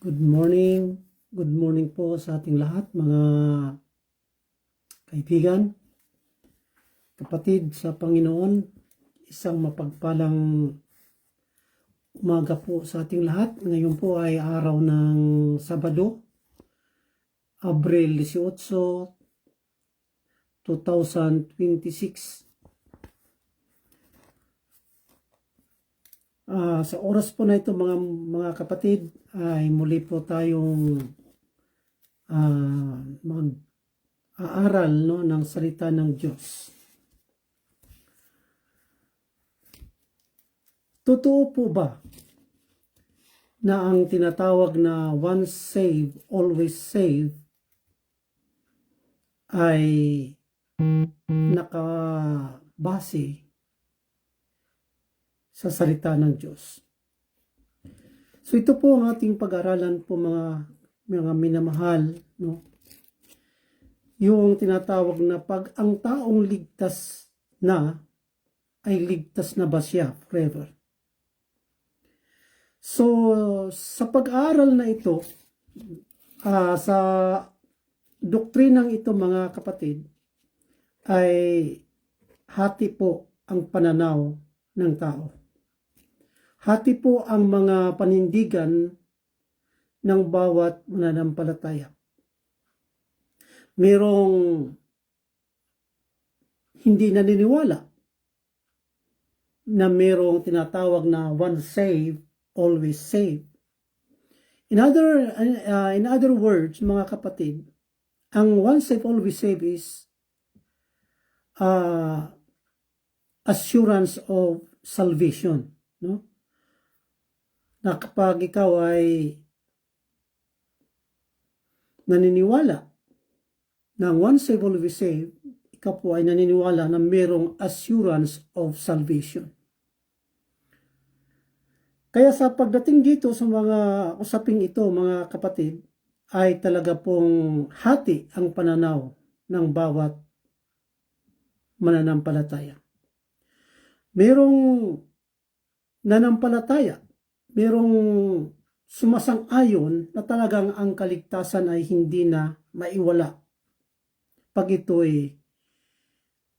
Good morning. Good morning po sa ating lahat, mga kaibigan, kapatid sa Panginoon. Isang mapagpalang umaga po sa ating lahat. Ngayon po ay araw ng Sabado, Abril 18, 2026. Sa oras po na ito, mga kapatid, ay muli po tayong mag-aaral ng salita ng Diyos. Totoo po ba na ang tinatawag na once saved, always saved ay nakabase sa salita ng Diyos? So ito po ang ating pag-aralan po, mga minamahal, no? Yung tinatawag na pag ang taong ligtas na, ay ligtas na ba siya forever? So sa pag-aaral na ito, sa doktrinang ito, mga kapatid, ay hati po ang pananaw ng tao. Hati po ang mga panindigan ng bawat mananampalataya. Merong hindi naniniwala na merong tinatawag na once saved, always saved. In other words, mga kapatid, ang once saved, always saved is assurance of salvation, no? Na kapag ikaw ay naniniwala na once saved, always saved, ikaw po ay naniniwala na mayroong assurance of salvation. Kaya sa pagdating dito sa mga usaping ito, mga kapatid, ay talaga pong hati ang pananaw ng bawat mananampalataya. Merong nanampalataya, merong sumasang-ayon na talagang ang kaligtasan ay hindi na maiwala pag ito'y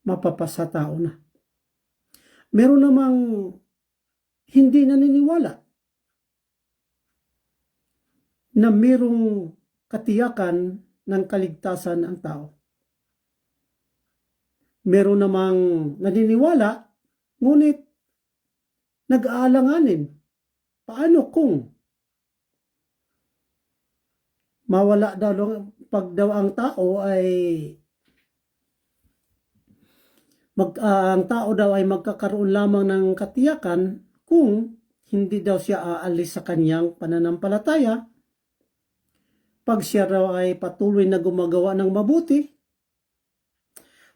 mapapasa tao na. Meron namang hindi naniniwala na merong katiyakan ng kaligtasan ang tao. Meron namang naniniwala, ngunit nag-aalanganin. Paano kung mawala daw, pag daw ang tao ay ang tao daw ay magkakaroon lamang ng katiyakan kung hindi daw siya aalis sa kanyang pananampalataya, pag siya raw ay patuloy na gumagawa ng mabuti,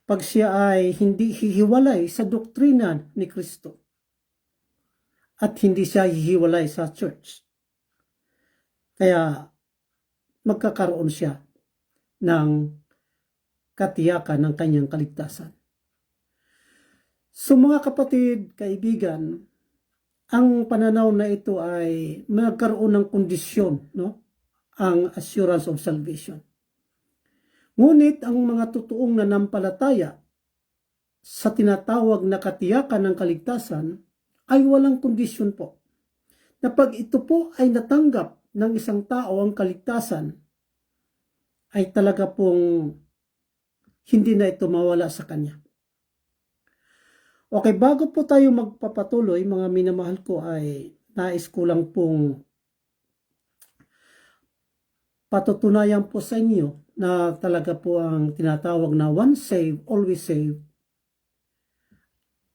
pag siya ay hindi hihiwalay sa doktrina ni Kristo, at hindi siya hihiwalay sa church. Kaya magkakaroon siya ng katiyakan ng kanyang kaligtasan. So mga kapatid, kaibigan, ang pananaw na ito ay magkaroon ng kondisyon, no? Ang assurance of salvation. Ngunit ang mga totoong nanampalataya sa tinatawag na katiyakan ng kaligtasan ay walang kondisyon po. Na pag ito po ay natanggap ng isang tao ang kaligtasan, ay talaga pong hindi na ito mawala sa kanya. Okay, bago po tayo magpapatuloy, mga minamahal ko, ay nais ko lang pong patutunayan po sa inyo na talaga po ang tinatawag na once saved, always saved.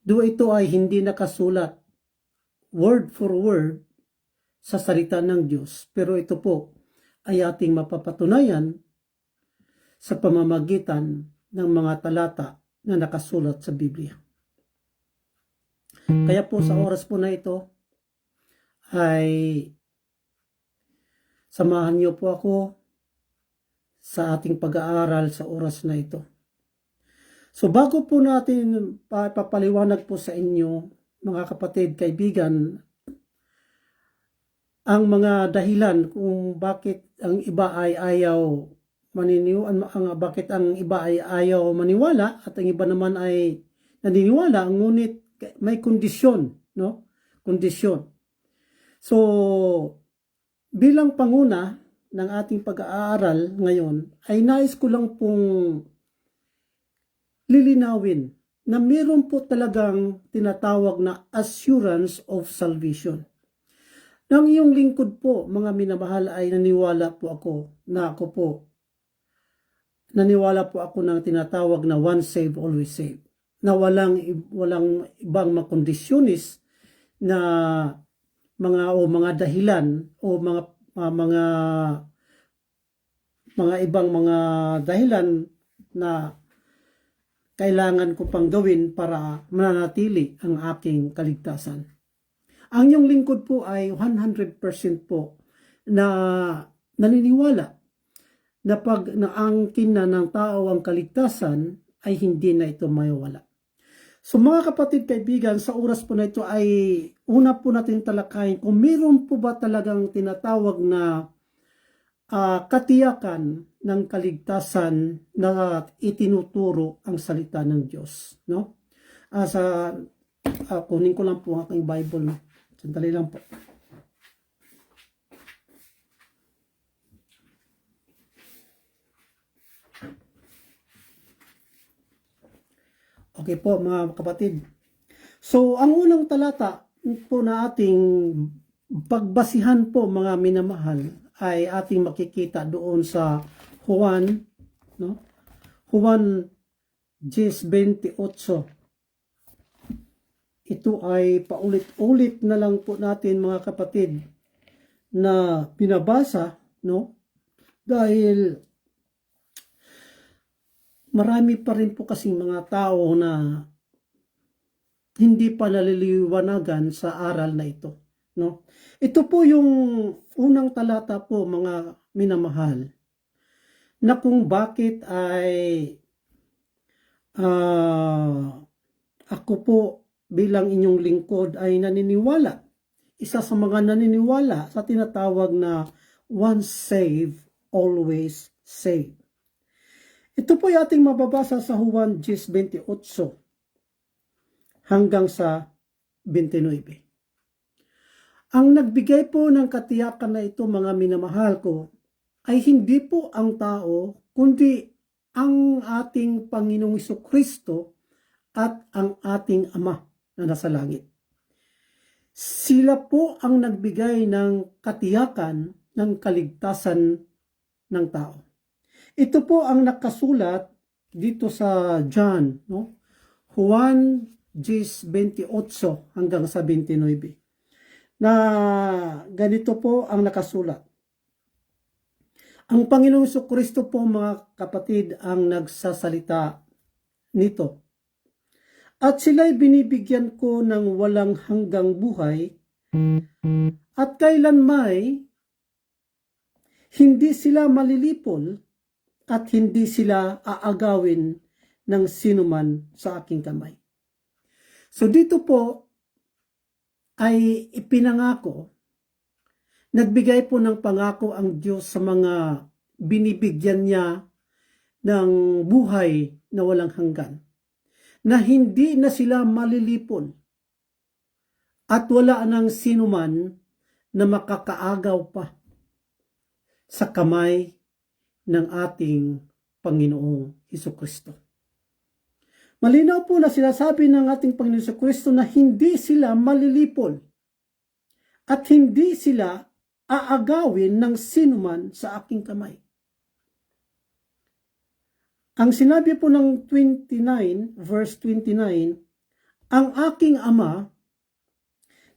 Ito ay hindi nakasulat word for word sa salita ng Diyos, pero ito po ay ating mapapatunayan sa pamamagitan ng mga talata na nakasulat sa Biblia. Kaya po sa oras po na ito ay samahan niyo po ako sa ating pag-aaral sa oras na ito. So bago po natin papaliwanag po sa inyo, mga kapatid, kaibigan, ang mga dahilan kung bakit ang iba ay ayaw bakit ang iba ay ayaw maniwala at ang iba naman ay naniniwala, ngunit may kondisyon, no? Kondisyon. So, bilang panguna ng ating pag-aaral ngayon, ay nais ko lang pong lilinawin na meron po talagang tinatawag na assurance of salvation. Nang iyong lingkod po, mga minamahal, ay naniwala po ako ng tinatawag na once saved, always saved. Na walang ibang makondisyonis na mga dahilan o mga ibang mga dahilan na kailangan ko pang gawin para mananatili ang aking kaligtasan. Ang iyong lingkod po ay 100% po na naniniwala na pag naangkin na ng tao ang kaligtasan ay hindi na ito maiwala. So mga kapatid, kaibigan, sa oras po na ito ay una po natin talakayin kung meron po ba talagang tinatawag na katiyakan ng kaligtasan na itinuturo ang salita ng Diyos, no? Kunin ko lang po ang aking Bible, no? Sandali lang po. Okay po mga kapatid. So ang unang talata po na ating pagbasihan po, mga minamahal, ay ating makikita doon sa Juan, no? Juan 10:28. Ito ay paulit-ulit na lang po natin, mga kapatid, na binabasa, no? Dahil marami pa rin po kasing mga tao na hindi pa naliliwanagan sa aral na ito, no? Ito po yung unang talata po, mga minamahal, na kung bakit ay ako po bilang inyong lingkod ay naniniwala. Isa sa mga naniniwala sa tinatawag na once saved, always saved. Ito po ay ating mababasa sa Juan 10:28 hanggang sa 29. Ang nagbigay po ng katiyakan na ito, mga minamahal ko, ay hindi po ang tao, kundi ang ating Panginoong Jesucristo at ang ating Ama na nasa langit. Sila po ang nagbigay ng katiyakan ng kaligtasan ng tao. Ito po ang nakasulat dito sa John, no? Juan 10:28 hanggang sa 29. Na ganito po ang nakasulat. Ang Panginoong Jesucristo po, mga kapatid, ang nagsasalita nito. At sila'y binibigyan ko ng walang hanggang buhay, at kailanmay hindi sila malilipol at hindi sila aagawin ng sinuman sa aking kamay. So dito po ay ipinangako, nagbigay po ng pangako ang Diyos sa mga binibigyan niya ng buhay na walang hanggan, na hindi na sila malilipol at wala nang sinuman na makakaagaw pa sa kamay ng ating Panginoong Jesucristo. Malinaw po na sinasabi ng ating Panginoong Jesucristo na hindi sila malilipol at hindi sila aagawin ng sinuman sa aking kamay. Ang sinabi po ng 29, verse 29, ang aking Ama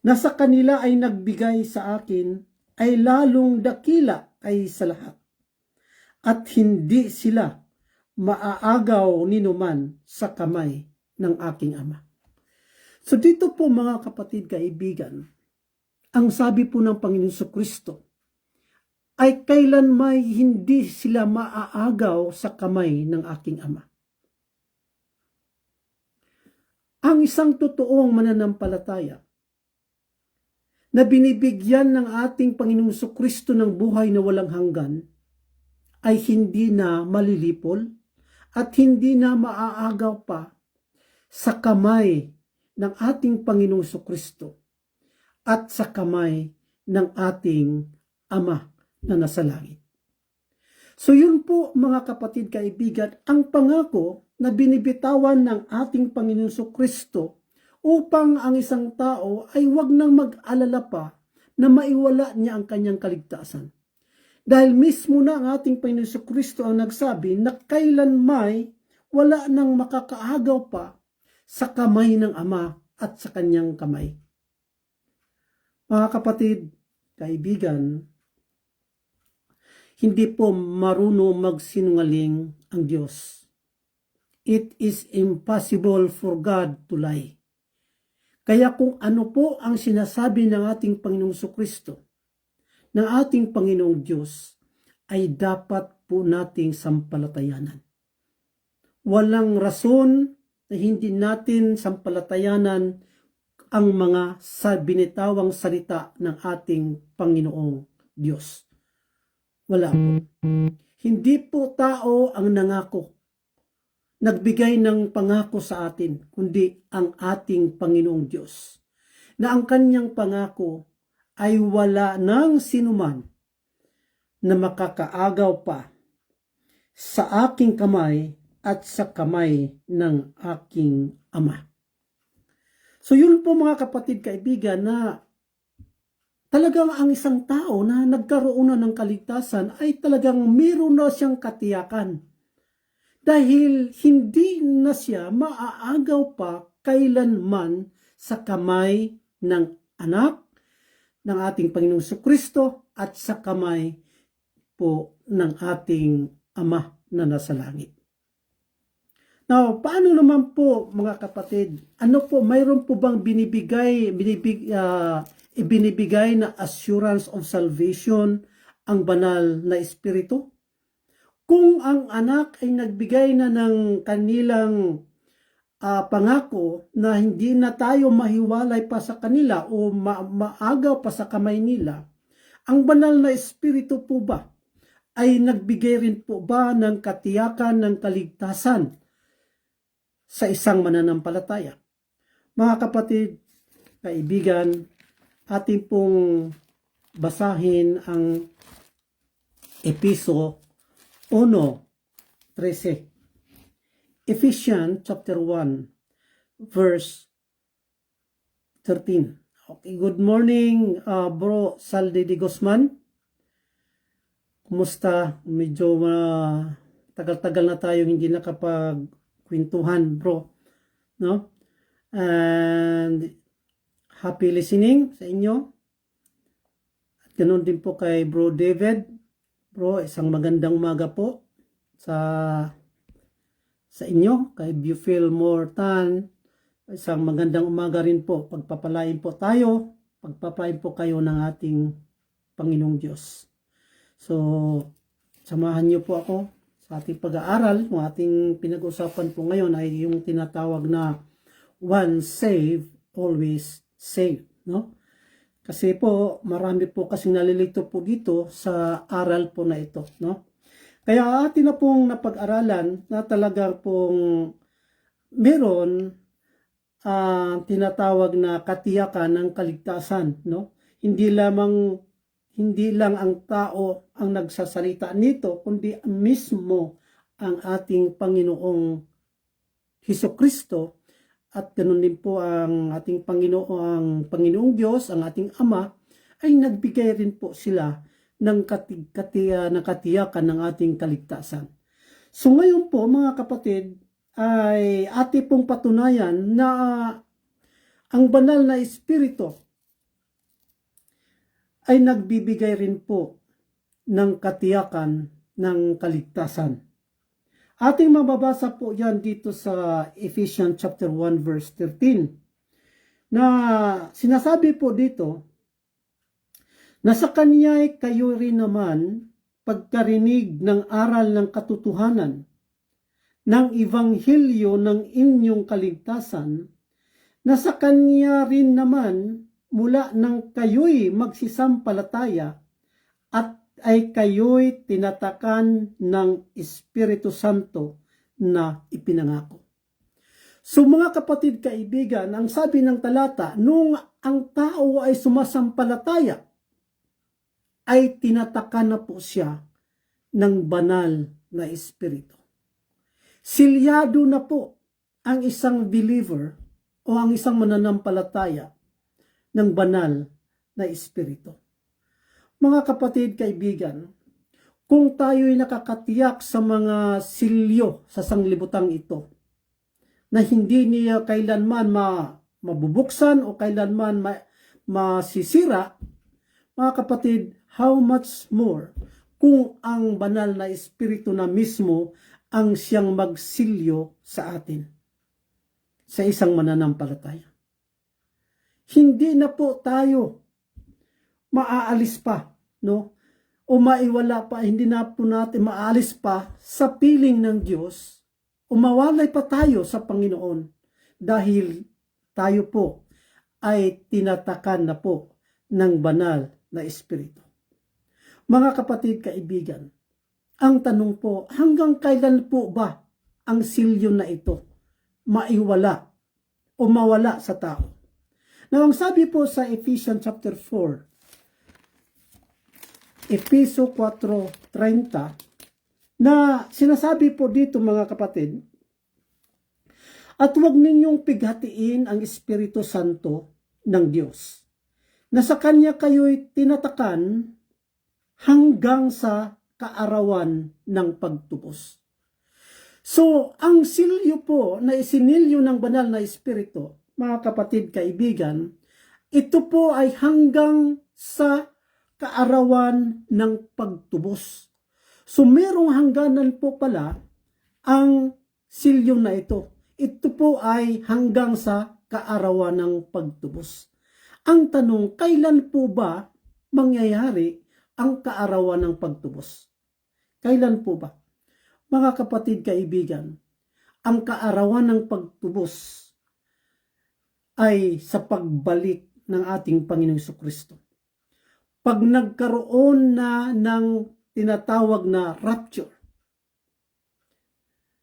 na sa kanila ay nagbigay sa akin ay lalong dakila kaysa lahat, at hindi sila maaagaw ninuman sa kamay ng aking Ama. So dito po, mga kapatid, kaibigan, ang sabi po ng Panginoon Jesucristo ay kailanmay hindi sila maaagaw sa kamay ng aking Ama. Ang isang totoong mananampalataya na binibigyan ng ating Panginoong Kristo ng buhay na walang hanggan ay hindi na malilipol at hindi na maaagaw pa sa kamay ng ating Panginoong Kristo at sa kamay ng ating Ama na nasa langit. So yun po mga kapatid kaibigan, ang pangako na binibitawan ng ating Panginoong Kristo upang ang isang tao ay wag nang mag-alala pa na maiwala niya ang kanyang kaligtasan. Dahil mismo na ang ating Panginoong Kristo ang nagsabi na kailanmay wala nang makakaagaw pa sa kamay ng Ama at sa kanyang kamay. Mga kapatid, kaibigan, hindi po marunong magsinungaling ang Diyos. It is impossible for God to lie. Kaya kung ano po ang sinasabi ng ating Panginoong Kristo, ng ating Panginoong Diyos, ay dapat po nating sampalatayanan. Walang rason na hindi natin sampalatayanan ang mga binitawang salita ng ating Panginoong Diyos. Wala po. Hindi po tao ang nangako, nagbigay ng pangako sa atin, kundi ang ating Panginoong Diyos, na ang kanyang pangako ay wala nang sinuman na makakaagaw pa sa aking kamay at sa kamay ng aking Ama. So yun po mga kapatid kaibigan na talagang ang isang tao na nagkaroon na ng kaligtasan ay talagang meron na siyang katiyakan. Dahil hindi na siya maaagaw pa kailanman sa kamay ng anak ng ating Panginoong Kristo at sa kamay po ng ating Ama na nasa langit. Now, paano naman po mga kapatid? Ano po, mayroon po bang ibinibigay na assurance of salvation ang banal na Espiritu? Kung ang anak ay nagbigay na ng kanilang pangako na hindi na tayo mahiwalay pa sa kanila o maagaw pa sa kamay nila, ang banal na Espiritu po ba ay nagbigay rin po ba ng katiyakan ng kaligtasan sa isang mananampalataya? Mga kapatid, kaibigan, ating pong basahin ang Episo 1:13. Ephesians chapter 1 verse 13. Okay, good morning bro Salde de Guzman. Kumusta? Medyo tagal-tagal na tayo hindi nakapagkwentuhan, bro. No? And happy listening sa inyo. At ganoon din po kay Bro David. Bro, isang magandang umaga po sa inyo. Kay Bufil Mortan, isang magandang umaga rin po. Pagpapalain po tayo. Pagpapalain po kayo ng ating Panginoong Diyos. So, samahan niyo po ako sa ating pag-aaral. Ang ating pinag-usapan po ngayon ay yung tinatawag na once saved, always saved, no? Kasi po, marami po kasing nalilito po dito sa aral po na ito, no? Kaya atin na pong napag-aralan na talagang pong meron tinatawag na katiyakan ng kaligtasan, no? Hindi lang ang tao ang nagsasalita nito, kundi mismo ang ating Panginoong Hesukristo. At ganoon din po ang ating Panginoong Diyos, ang ating Ama, ay nagbigay rin po sila ng katiyakan ng ating kaligtasan. So ngayon po mga kapatid, ay ating pong patunayan na ang banal na Espiritu ay nagbibigay rin po ng katiyakan ng kaligtasan. Ating mababasa po yan dito sa Ephesians chapter 1 verse 13 na sinasabi po dito na sa Kanya'y kayo rin naman pagkarinig ng aral ng katotohanan ng Ebanghelyo ng inyong kaligtasan, na sa Kanya rin naman mula nang kayo'y magsisampalataya at ay kayo'y tinatakan ng Espiritu Santo na ipinangako. So mga kapatid kaibigan, ang sabi ng talata, nung ang tao ay sumasampalataya, ay tinatakan na po siya ng banal na Espiritu. Silyado na po ang isang believer o ang isang mananampalataya ng banal na Espiritu. Mga kapatid kaibigan, kung tayo'y nakakatiyak sa mga silyo sa sanglibutang ito, na hindi niya kailanman mabubuksan o kailanman masisira, mga kapatid, how much more kung ang banal na Espiritu na mismo ang siyang magsilyo sa atin, sa isang mananampalataya. Hindi na po tayo maaalis pa, no? O maiwala pa, hindi na po natin maaalis pa sa piling ng Diyos, o mawalay pa tayo sa Panginoon dahil tayo po ay tinatakan na po ng banal na Espiritu. Mga kapatid kaibigan, ang tanong po, hanggang kailan po ba ang silyo na ito maiwala o mawala sa tao? Now, ang sabi po sa Ephesians chapter 4, Efeso 4:30, na sinasabi po dito mga kapatid, at huwag ninyong pighatiin ang Espiritu Santo ng Diyos, na sa Kanya kayo'y tinatakan hanggang sa kaarawan ng pagtubos. So, ang silyo po na isinilyo ng banal na Espiritu, mga kapatid kaibigan, ito po ay hanggang sa kaarawan ng pagtubos. So, merong hangganan po pala ang silyo na ito. Ito po ay hanggang sa kaarawan ng pagtubos. Ang tanong, kailan po ba mangyayari ang kaarawan ng pagtubos? Kailan po ba? Mga kapatid kaibigan, ang kaarawan ng pagtubos ay sa pagbalik ng ating Panginoong Jesucristo. Pag nagkaroon na ng tinatawag na rapture,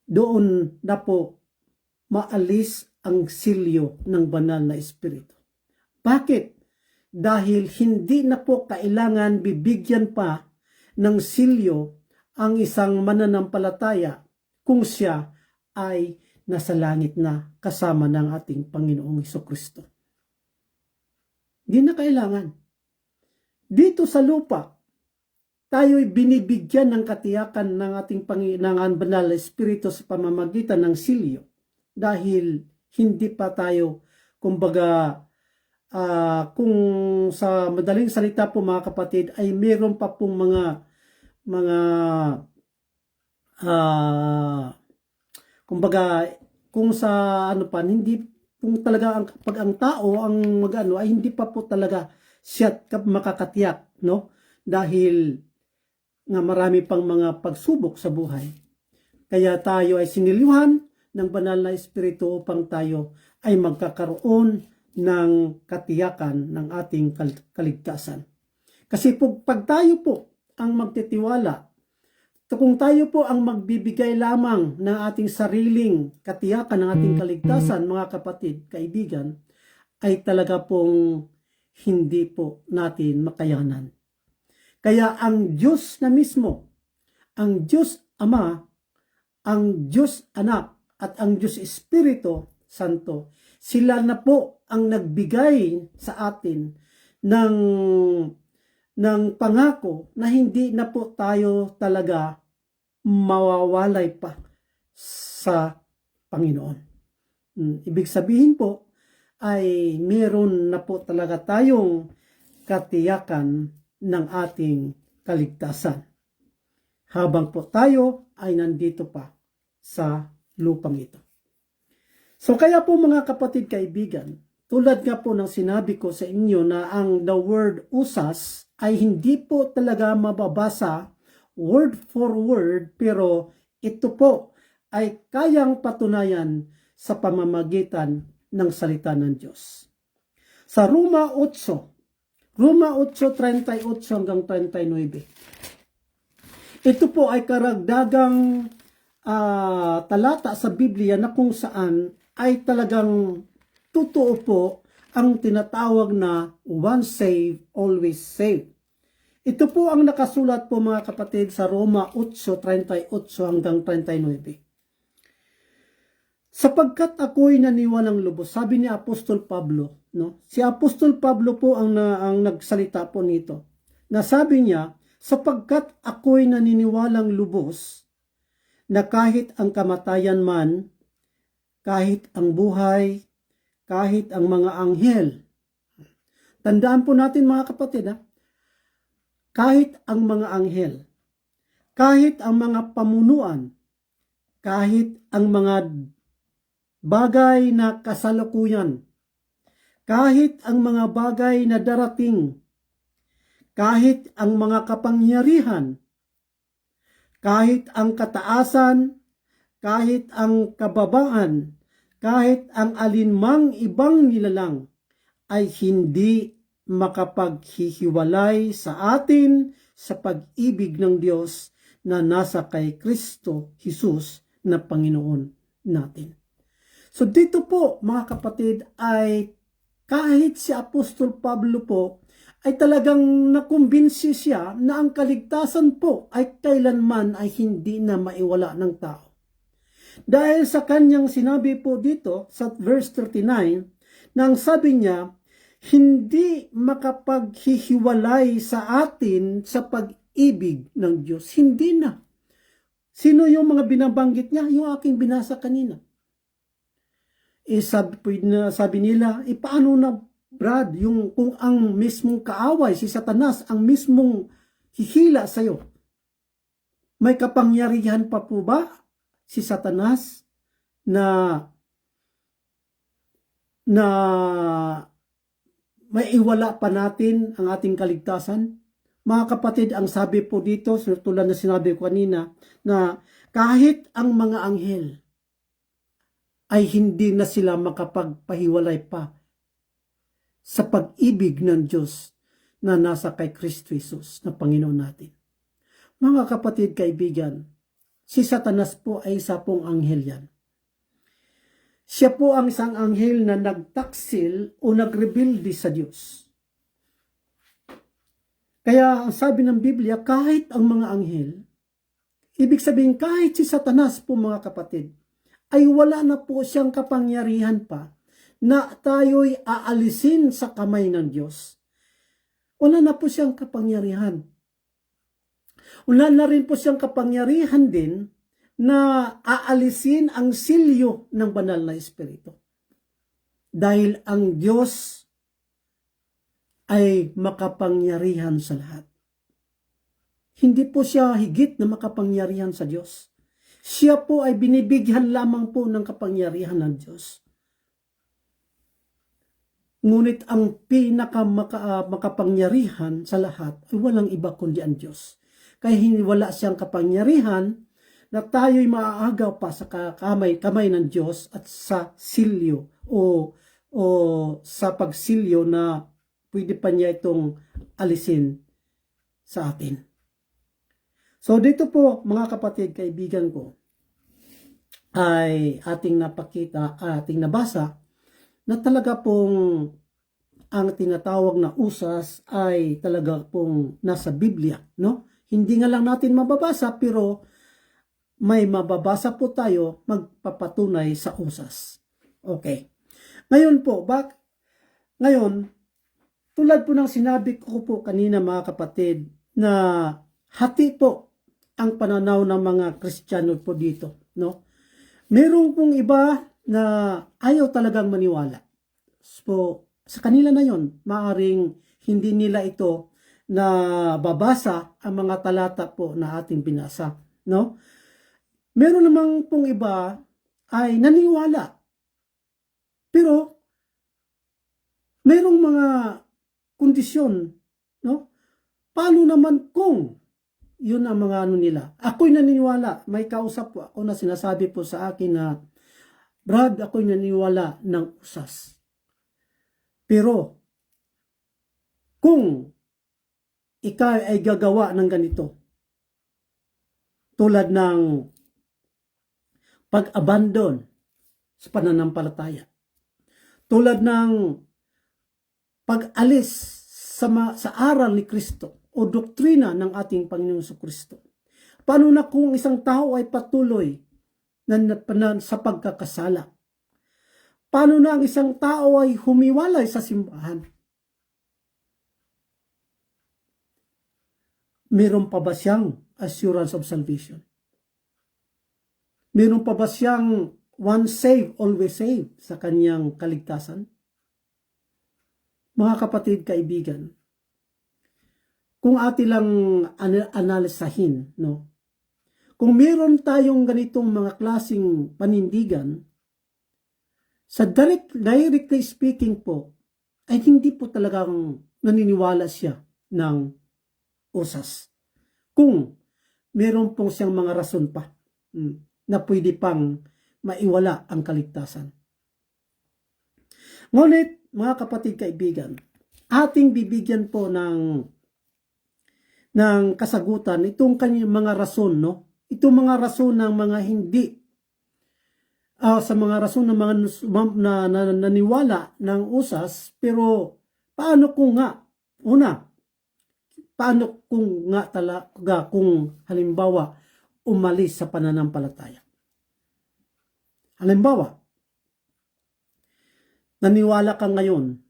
doon na po maalis ang silyo ng banal na Espiritu. Bakit? Dahil hindi na po kailangan bibigyan pa ng silyo ang isang mananampalataya kung siya ay nasa langit na kasama ng ating Panginoong Jesucristo. Di na kailangan. Dito sa lupa, tayo'y binibigyan ng katiyakan ng ating Panginoong banal na Espiritu sa pamamagitan ng silyo dahil hindi pa tayo, kumbaga, kung sa madaling salita po mga kapatid, ay meron pa pong kumbaga, kung sa ano pa, hindi kung talaga pag ang tao ang magano ay hindi pa po talaga siya makakatiyak, no? Dahil nga marami pang mga pagsubok sa buhay. Kaya tayo ay sinilyuhan ng banal na Espiritu upang tayo ay magkakaroon ng katiyakan ng ating kaligtasan. Kasi pag tayo po ang magtitiwala, kung tayo po ang magbibigay lamang ng ating sariling katiyakan ng ating kaligtasan, mga kapatid, kaibigan, ay talaga pong hindi po natin makayanan. Kaya ang Diyos na mismo, ang Diyos Ama, ang Diyos Anak, at ang Diyos Espiritu Santo, sila na po ang nagbigay sa atin ng pangako na hindi na po tayo talaga mawawalay pa sa Panginoon. Ibig sabihin po ay meron na po talaga tayong katiyakan ng ating kaligtasan habang po tayo ay nandito pa sa lupang ito. So kaya po mga kapatid kaibigan, tulad nga po ng sinabi ko sa inyo na ang the word usas ay hindi po talaga mababasa word for word, pero ito po ay kayang patunayan sa pamamagitan ng salita ng Diyos. Sa Roma 8:38 hanggang 39. Ito po ay karagdagang talata sa Biblia na kung saan ay talagang totoo po ang tinatawag na once saved, always saved. Ito po ang nakasulat po mga kapatid sa Roma 8:38 hanggang 39. Sapagkat ako'y naniwalang lubos, sabi ni Apostol Pablo, no? Si Apostol Pablo po ang nagsalita po nito. Na sabi niya, sapagkat ako'y naniniwalang lubos na kahit ang kamatayan man, kahit ang buhay, kahit ang mga anghel. Tandaan po natin mga kapatid, kahit ang mga anghel, kahit ang mga pamunuan, kahit ang mga bagay na kasalukuyan, kahit ang mga bagay na darating, kahit ang mga kapangyarihan, kahit ang kataasan, kahit ang kababaan, kahit ang alinmang ibang nilalang, ay hindi makapaghihiwalay sa atin sa pag-ibig ng Diyos na nasa kay Kristo Jesus na Panginoon natin. So dito po mga kapatid ay kahit si Apostol Pablo po ay talagang nakumbinsi siya na ang kaligtasan po ay kailanman ay hindi na maiwala ng tao. Dahil sa kanyang sinabi po dito sa verse 39 nang sabi niya, hindi makapaghihiwalay sa atin sa pag-ibig ng Diyos. Hindi na. Sino yung mga binabanggit niya? Yung aking binasa kanina. Sabi nila, paano na Brad, yung kung ang mismong kaaway, si Satanas, ang mismong hihila sa'yo, may kapangyarihan pa po ba si Satanas na may iwala pa natin ang ating kaligtasan? Mga kapatid, ang sabi po dito, tulad na sinabi ko kanina, na kahit ang mga anghel ay hindi na sila makapagpahiwalay pa sa pag-ibig ng Diyos na nasa kay Kristo Jesus na Panginoon natin. Mga kapatid, kaibigan, si Satanas po ay isa pong anghel yan. Siya po ang isang anghel na nagtaksil o nagrebelde sa Diyos. Kaya ang sabi ng Biblia, kahit ang mga anghel, ibig sabihin kahit si Satanas po mga kapatid, ay wala na po siyang kapangyarihan pa na tayo'y aalisin sa kamay ng Diyos. Wala na po siyang kapangyarihan. Wala na rin po siyang kapangyarihan din na aalisin ang silyo ng banal na Espiritu. Dahil ang Diyos ay makapangyarihan sa lahat. Hindi po siya higit na makapangyarihan sa Diyos. Siya po ay binibigyan lamang po ng kapangyarihan ng Diyos. Ngunit ang makapangyarihan sa lahat ay walang iba kundi ang Diyos. Kaya hindi wala siyang kapangyarihan na tayo'y maaagaw pa sa kamay ng Diyos at sa silyo o sa pagsilyo na pwede pa niya itong alisin sa atin. So dito po mga kapatid, kaibigan ko, ay ating napakita, ating nabasa na talaga pong ang tinatawag na usas ay talaga pong nasa Biblia, no? Hindi nga lang natin mababasa pero may mababasa po tayo magpapatunay sa usas. Okay. Ngayon po, ngayon, tulad po ng sinabi ko po kanina mga kapatid, na hati po ang pananaw ng mga Kristiyano po dito, no? Merong pong iba na ayaw talagang maniwala. So, sa kanila na yon, maaring hindi nila ito na babasa ang mga talata po na ating binasa, no? Meron namang pong iba ay naniwala. Pero merong mga kondisyon, no? Paano naman kung yun ang mga nila? Ako'y naniniwala, may kausap po ako na sinasabi po sa akin na, Brad, ako'y naniniwala ng usas. Pero kung ikaw ay gagawa ng ganito, tulad ng pag-abandon sa pananampalataya, tulad ng pag-alis sa aral ni Kristo o doktrina ng ating Panginoong Kristo. Paano na kung isang tao ay patuloy sa pagkakasala? Paano na ang isang tao ay humiwalay sa simbahan? Meron pa ba siyang assurance of salvation? Meron pa ba siyang once saved, always saved sa kanyang kaligtasan? Mga kapatid, kaibigan, kung atin lang analisahin, no? Kung meron tayong ganitong mga klaseng panindigan, sa directly speaking po, ay hindi po talagang naniniwala siya ng usas. Kung meron pong siyang mga rason pa na pwede pang maiwala ang kaligtasan. Ngunit, mga kapatid kaibigan, ating bibigyan po ng kasagutan itong kanyang mga rason, no? Itong mga rason ng mga hindi sa mga rason ng mga naniwala ng usas, pero paano kung nga paano kung nga talaga kung halimbawa umalis sa pananampalataya? Halimbawa, naniwala ka ngayon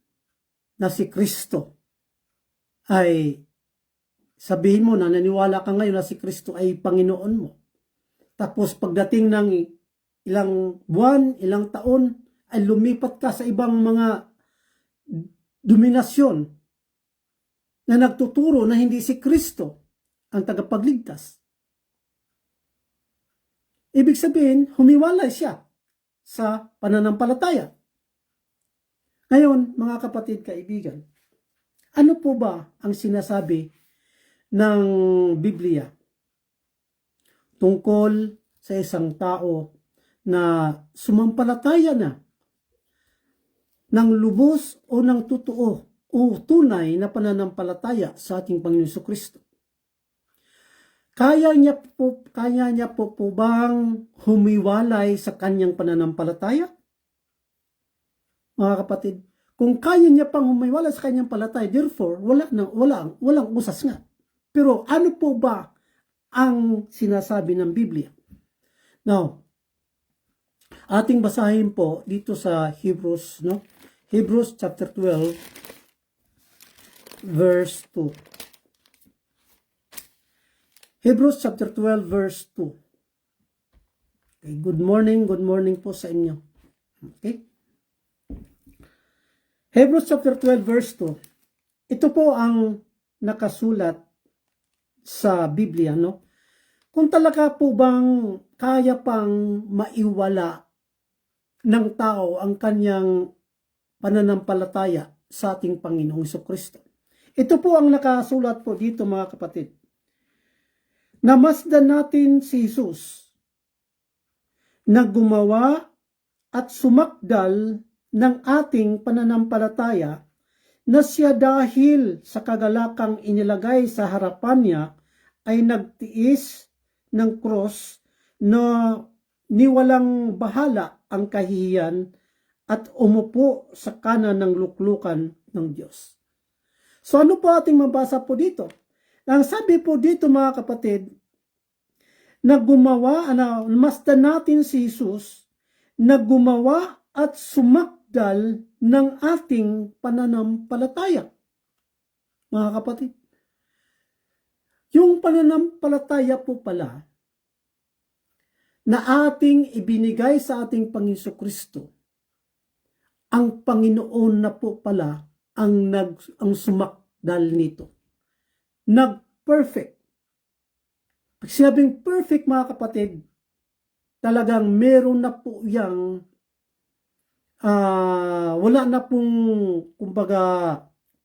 na si Kristo ay, sabihin mo na naniwala ka ngayon na si Kristo ay Panginoon mo. Tapos pagdating ng ilang buwan, ilang taon, ay lumipat ka sa ibang mga dominasyon na nagtuturo na hindi si Kristo ang tagapagligtas. Ibig sabihin, humiwalay siya sa pananampalataya. Ngayon, mga kapatid kaibigan, ano po ba ang sinasabi ng Biblia tungkol sa isang tao na sumampalataya na ng lubos o ng totoo o tunay na pananampalataya sa ating Panginoon Jesucristo? Kaya niya po bang humiwalay sa kanyang pananampalataya? Mga kapatid, kung kaya niya pang humiwalay sa kanyang palataya, therefore, walang usas nga. Pero ano po ba ang sinasabi ng Biblia? Now, ating basahin po dito sa Hebrews, no? Hebrews chapter 12, verse 2. Hebrews chapter 12, verse 2. Okay, good morning po sa inyo. Okay? Hebrews chapter 12, verse 2. Ito po ang nakasulat sa Biblia, no? Kung talaga po bang kaya pang maiwala ng tao ang kanyang pananampalataya sa ating Panginoong Jesucristo. Ito po ang nakasulat po dito, mga kapatid. Namasdan natin si Jesus na gumawa at sumakdal ng ating pananampalataya, na siya dahil sa kagalakang inilagay sa harapan niya ay nagtiis ng cross na niwalang bahala ang kahihiyan at umupo sa kanan ng luklukan ng Diyos. So ano po ating mabasa po dito? Ang sabi po dito, mga kapatid, na masdan natin si Jesus na gumawa at sumakdal ng ating pananampalataya. Mga kapatid, yung pananampalataya po pala na ating ibinigay sa ating Panginoon Kristo, ang Panginoon na po pala ang sumakdal nito. Nag-perfect. Pag sinabing perfect, mga kapatid, talagang meron na po yang wala na pong, kumbaga,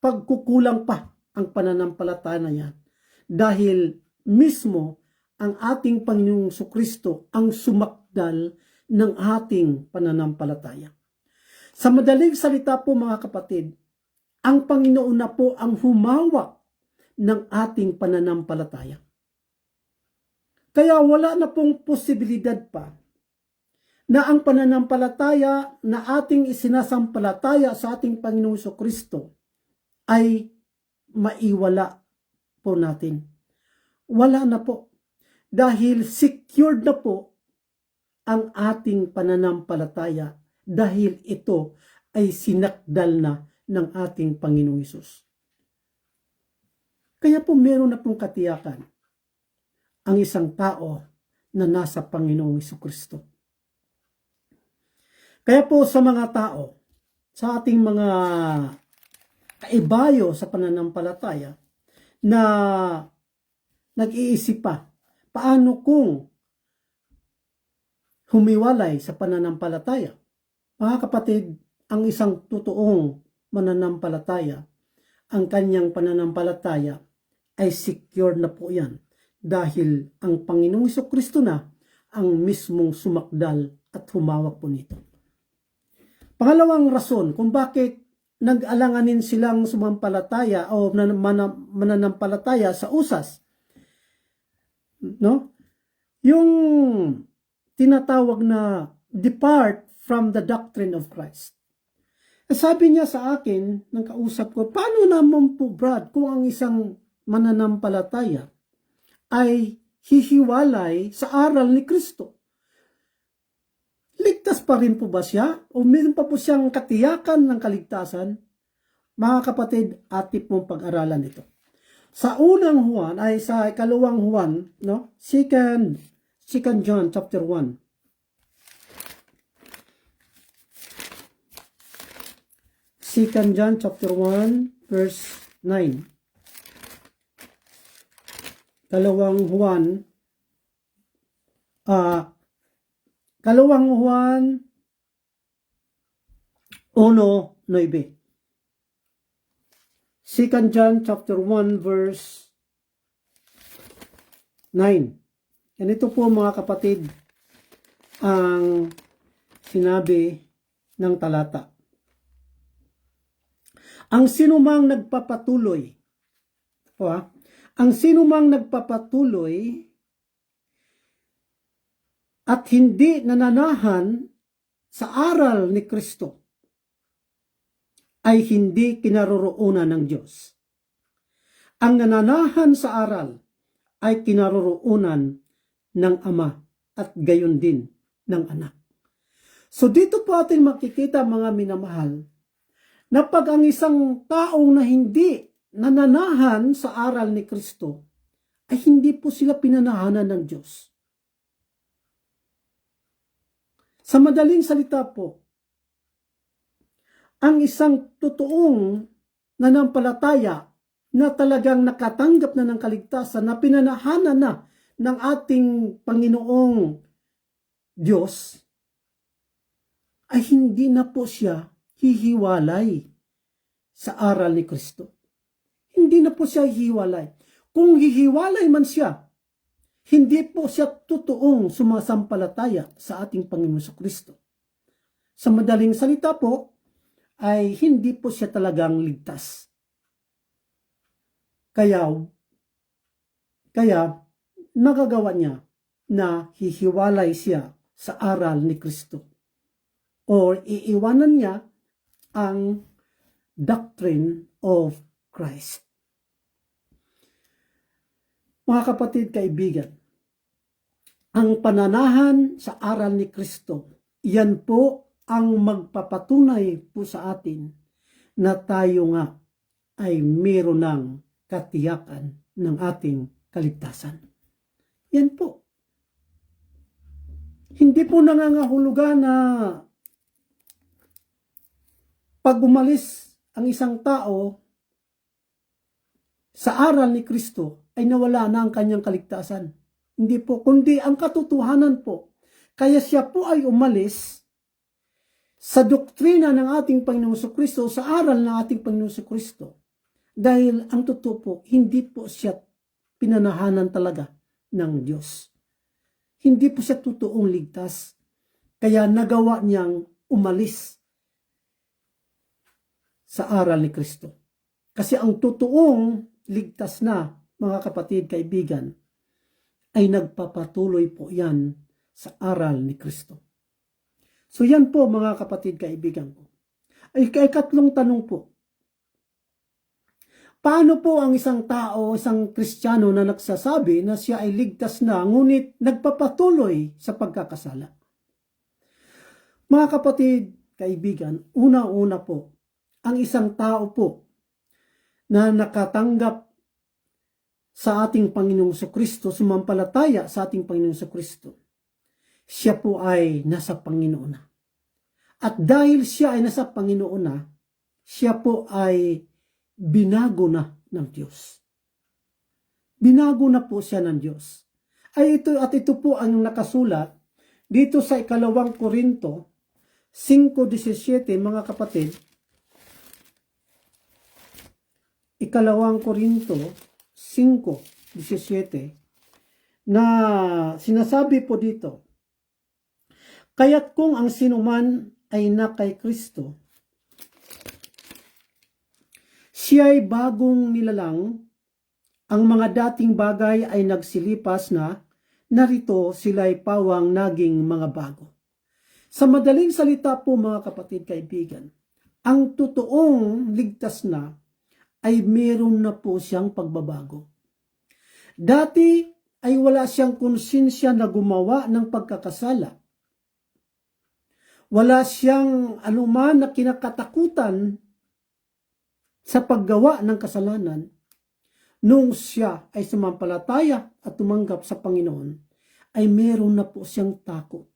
pagkukulang pa ang pananampalataya na yan. Dahil mismo ang ating Panginoong Jesucristo ang sumakdal ng ating pananampalataya. Sa madaling salita po, mga kapatid, Ang Panginoon na po ang humawak ng ating pananampalataya. Kaya wala na pong posibilidad pa na ang pananampalataya na ating isinasampalataya sa ating Panginoong Kristo ay maiwala po natin. Wala na po. Dahil secured na po ang ating pananampalataya dahil ito ay sinakdal na ng ating Panginoong Hesus. Kaya po meron na pong katiyakan ang isang tao na nasa Panginoong Kristo. Kaya po sa mga tao, sa ating mga kaibayo sa pananampalataya na nag-iisip pa, paano kung humiwalay sa pananampalataya? Mga kapatid, ang isang totoong mananampalataya, ang kanyang pananampalataya ay secure na po yan dahil ang Panginoong Kristo na ang mismong sumakdal at humawak po nito. Pangalawang rason kung bakit nag-alanganin silang sumampalataya o mananampalataya sa usas, no? Yung tinatawag na depart from the doctrine of Christ. Sabi niya sa akin, ng kausap ko, paano naman po Brad kung ang isang mananampalataya ay hihiwalay sa aral ni Kristo? Ligtas pa rin po ba siya? O meron pa po siyang katiyakan ng kaligtasan? Mga kapatid, atip mong pag-aralan ito. Sa unang Juan, ay sa ikalawang Juan, no? Second John chapter 1. Second John chapter 1 verse 9. Kalawang Juan 1:9. Second John chapter 1 verse 9. Ganito po mga kapatid ang sinabi ng talata. Ang sinumang nagpapatuloy, ang sinumang nagpapatuloy at hindi nananahan sa aral ni Kristo ay hindi kinaroroonan ng Diyos. Ang nananahan sa aral ay kinaroroonan ng Ama at gayon din ng Anak. So dito po atin makikita mga minamahal na pag ang isang taong na hindi nananahan sa aral ni Kristo ay hindi po sila pinanahanan ng Diyos. Sa madaling salita po, ang isang totoong nanampalataya na talagang nakatanggap na ng kaligtasan, na pinanahanan na ng ating Panginoong Diyos, ay hindi na po siya hihiwalay sa aral ni Kristo. Hindi na po siya hihiwalay. Kung hihiwalay man siya, hindi po siya totoong sumasampalataya sa ating Panginoon Kristo. Sa madaling salita po, ay hindi po siya talagang ligtas. Kaya nagagawa niya na hihiwalay siya sa aral ni Kristo. O iiwanan niya ang doctrine of Christ. Mga kapatid, kaibigan, ang pananahan sa aral ni Kristo, yan po ang magpapatunay po sa atin na tayo nga ay meron ng katiyakan ng ating kaligtasan. Yan po. Hindi po nangangahulugan na pag umalis ang isang tao sa aral ni Kristo ay nawala na ang kanyang kaligtasan. Hindi po, kundi ang katotohanan po. Kaya siya po ay umalis sa doktrina ng ating Panginoong Kristo, sa aral ng ating Panginoong Kristo. Dahil ang totoo po, hindi po siya pinanahanan talaga ng Diyos. Hindi po siya totoong ligtas. Kaya nagawa niyang umalis sa aral ni Kristo. Kasi ang totoong ligtas na, mga kapatid, kaibigan, ay nagpapatuloy po yan sa aral ni Kristo. So yan po, mga kapatid, kaibigan ko. Ay katlong tanong po. Paano po ang isang tao, isang Kristiyano na nagsasabi na siya ay ligtas na, ngunit nagpapatuloy sa pagkakasala? Mga kapatid, kaibigan, una-una po, ang isang tao po na nakatanggap sa ating Panginoong Kristo, sumampalataya sa ating Panginoong Kristo, siya po ay nasa Panginoon na. At dahil siya ay nasa Panginoon na, siya po ay binago na ng Diyos. Binago na po siya ng Diyos. At ito po ang nakasulat dito sa 2 Korinto 5:17, mga kapatid. 2 Korinto 5:17 na sinasabi po dito, kaya't kung ang sinuman ay na kay Kristo, siya'y bagong nilalang, ang mga dating bagay ay nagsilipas na, narito sila'y pawang naging mga bago. Sa madaling salita po, mga kapatid, kaibigan, ang totoong ligtas na ay meron na po siyang pagbabago. Dati ay wala siyang konsensya na gumawa ng pagkakasala. Wala siyang anuman na kinakatakutan sa paggawa ng kasalanan. Nung siya ay sumampalataya at tumanggap sa Panginoon, ay meron na po siyang takot.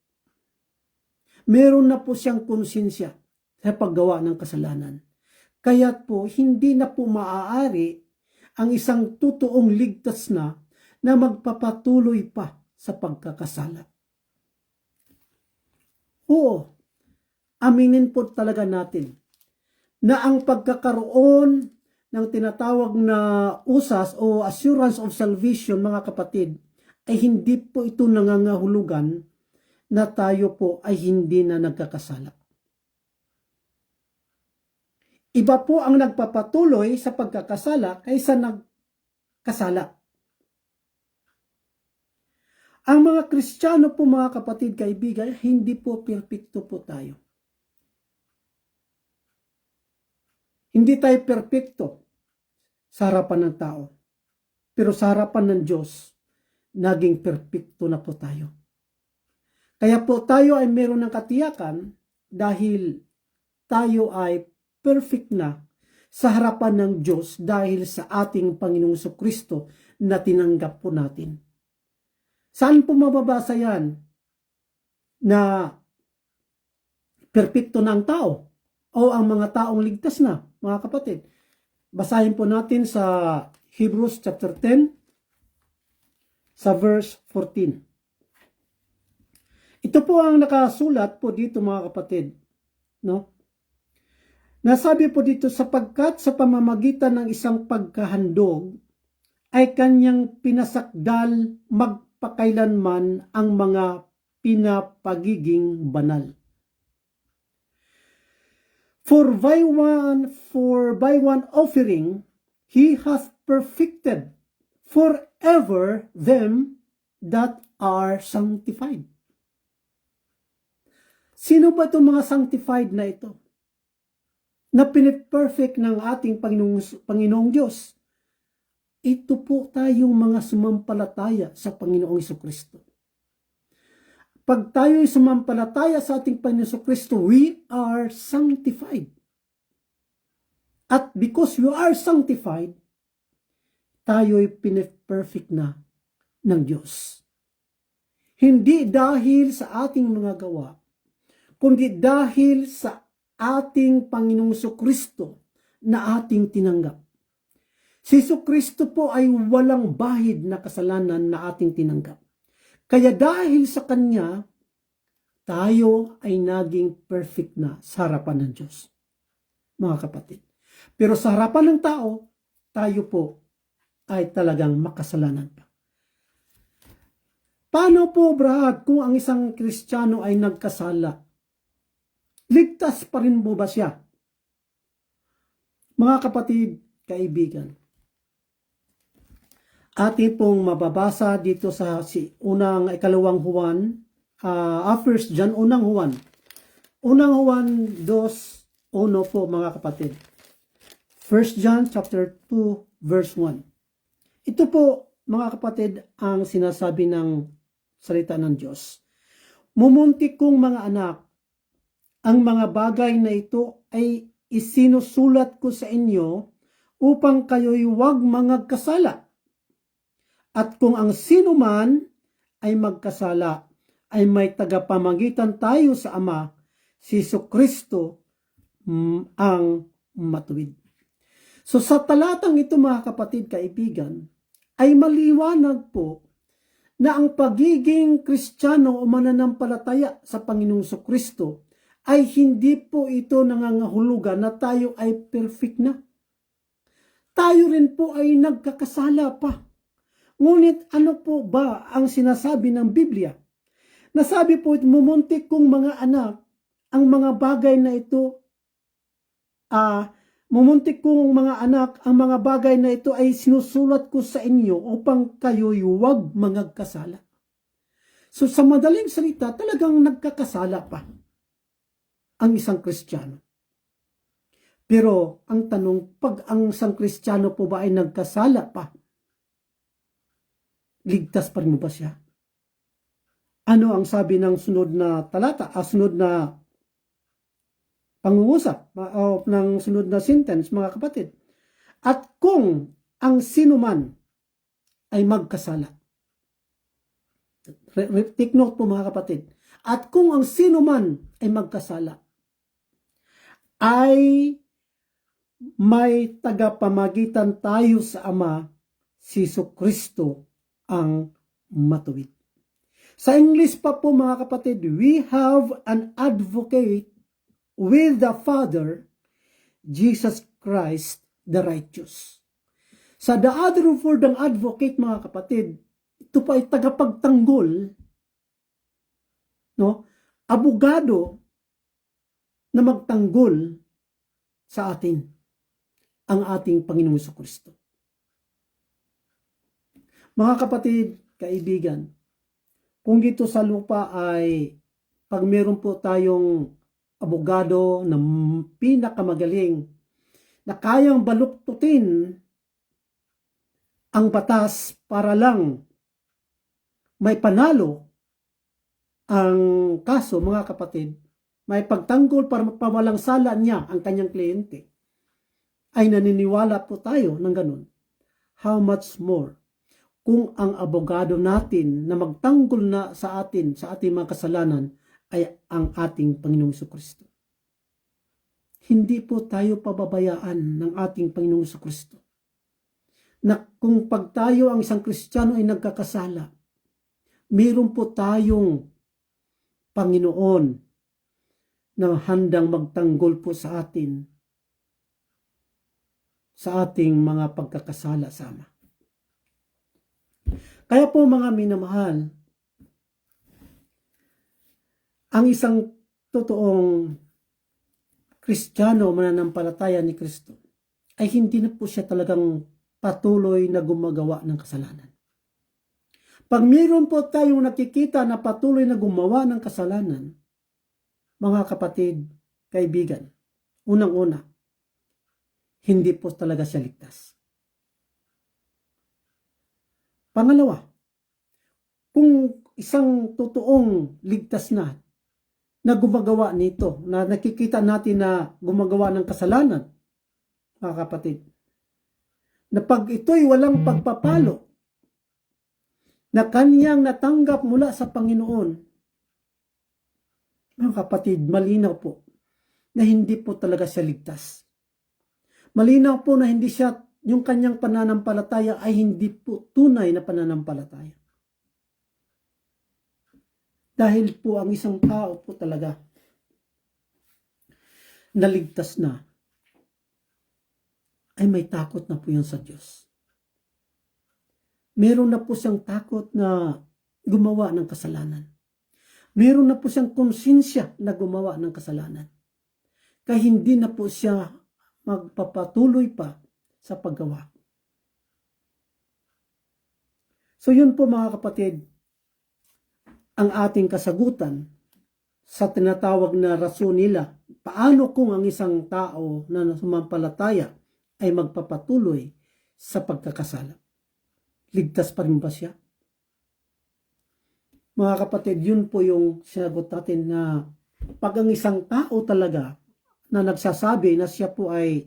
Meron na po siyang konsensya sa paggawa ng kasalanan. Kaya't po, hindi na po maaari ang isang totoong ligtas na magpapatuloy pa sa pagkakasala. Oo, aminin po talaga natin na ang pagkakaroon ng tinatawag na usas o assurance of salvation, mga kapatid, ay hindi po ito nangangahulugan na tayo po ay hindi na nagkakasala. Iba po ang nagpapatuloy sa pagkakasala kaysa nagkasala. Ang mga Kristiyano po, mga kapatid, kaibigan, hindi po perpekto po tayo. Hindi tayo perpekto sa harapan ng tao. Pero sa harapan ng Diyos, naging perpekto na po tayo. Kaya po tayo ay meron ng katiyakan dahil tayo ay perfect na sa harapan ng Diyos dahil sa ating Panginoong Kristo na tinanggap po natin. Saan po mababasa yan na perpekto na ang tao o ang mga taong ligtas na, mga kapatid? Basahin po natin sa Hebrews chapter 10 sa verse 14. Ito po ang nakasulat po dito, mga kapatid, no? Nasabi po dito, sapagkat sa pamamagitan ng isang pagkahandog ay kanyang pinasakdal magpakailanman ang mga pinapagiging banal. For by one offering he hath perfected forever them that are sanctified. Sino ba itong mga sanctified na ito? Na piniperfect ng ating Panginoong Diyos. Ito po tayong mga sumampalataya sa Panginoong Kristo. Pag tayo ay sumampalataya sa ating Panginoong Kristo, we are sanctified. At because we are sanctified, tayo ay piniperfect na ng Diyos. Hindi dahil sa ating mga gawa, kundi dahil sa ating Panginoong Kristo na ating tinanggap. Si Kristo po ay walang bahid na kasalanan na ating tinanggap. Kaya dahil sa Kanya, tayo ay naging perfect na sa harapan ng Diyos, mga kapatid. Pero sa harapan ng tao, tayo po ay talagang makasalanan pa. Paano po, Brad, kung ang isang Kristiyano ay nagkasala? Ligtas pa rin po ba siya? Mga kapatid, kaibigan, ating pong mababasa dito sa ikalawang Juan, 1 John, unang Juan 2:1 po mga kapatid. 1 John chapter 2 verse 1. Ito po mga kapatid ang sinasabi ng salita ng Diyos. Mumuntik kong mga anak, ang mga bagay na ito ay isinusulat ko sa inyo upang kayo'y huwag magkasala. At kung ang sino man ay magkasala, ay may tagapamagitan tayo sa Ama, si Jesucristo ang matuwid. So sa talatang ito mga kapatid, kaibigan, ay maliwanag po na ang pagiging Kristiyano o mananampalataya sa Panginoong Jesucristo ay hindi po ito nangangahulugan na tayo ay perfect na. Tayo rin po ay nagkakasala pa. Ngunit ano po ba ang sinasabi ng Biblia? Nasabi po, mumuntik kong mga anak, ang mga bagay na ito, mumuntik kong mga anak, ang mga bagay na ito ay sinusulat ko sa inyo upang kayo'y huwag magkasala. So sa madaling salita, talagang nagkakasala pa ang isang Kristiyano. Pero ang tanong, pag ang isang Kristiyano po ba ay nagkasala pa, ligtas pa rin mo ba siya? Ano ang sabi ng sunod na talata, sunod na pangungusap, ng sunod na sentence, mga kapatid? At kung ang sinuman ay magkasala. Take note po mga kapatid. At kung ang sinuman ay magkasala, ay may tagapamagitan tayo sa Ama, si Jesucristo ang matuwid. Sa English pa po mga kapatid, we have an advocate with the Father, Jesus Christ the righteous. Sa the other word ng advocate mga kapatid, ito pa ay tagapagtanggol, no? Abogado na magtanggol sa atin, ang ating Panginoong Jesucristo. Mga kapatid, kaibigan, kung dito sa lupa ay pag meron po tayong abogado na pinakamagaling na kayang baluktutin ang batas para lang may panalo ang kaso, mga kapatid, may pagtanggol para pawalang sala niya ang kanyang kliyente, ay naniniwala po tayo ng ganun. How much more kung ang abogado natin na magtanggol na sa atin, sa ating mga kasalanan, ay ang ating Panginoong Jesucristo. Hindi po tayo pababayaan ng ating Panginoong Jesucristo. Na kung pag tayo ang isang Kristiyano ay nagkakasala, mayroon po tayong Panginoon na handang magtanggol po sa atin sa ating mga pagkakasala sama. Kaya po mga minamahal, ang isang totoong Kristiyano mananampalataya ni Kristo ay hindi na po siya talagang patuloy na gumagawa ng kasalanan. Pag mayroon po tayong nakikita na patuloy na gumawa ng kasalanan, mga kapatid, kaibigan, unang-una, hindi po talaga siya ligtas. Pangalawa, kung isang totoong ligtas na gumagawa nito, na nakikita natin na gumagawa ng kasalanan, mga kapatid, na pag ito'y walang pagpapalo, na kanyang natanggap mula sa Panginoon, mga kapatid, malinaw po na hindi po talaga siya ligtas. Malinaw po na hindi siya, yung kanyang pananampalataya ay hindi po tunay na pananampalataya. Dahil po ang isang tao po talaga naligtas na, ay may takot na po yan sa Diyos. Meron na po siyang takot na gumawa ng kasalanan. Meron na po siyang konsensya na gumawa ng kasalanan. Kaya hindi na po siya magpapatuloy pa sa paggawa. So yun po mga kapatid, ang ating kasagutan sa tinatawag na rason nila. Paano kung ang isang tao na sumampalataya ay magpapatuloy sa pagkakasala? Ligtas pa rin ba siya? Mga kapatid, yun po yung sinagot natin na pag ang isang tao talaga na nagsasabi na siya po ay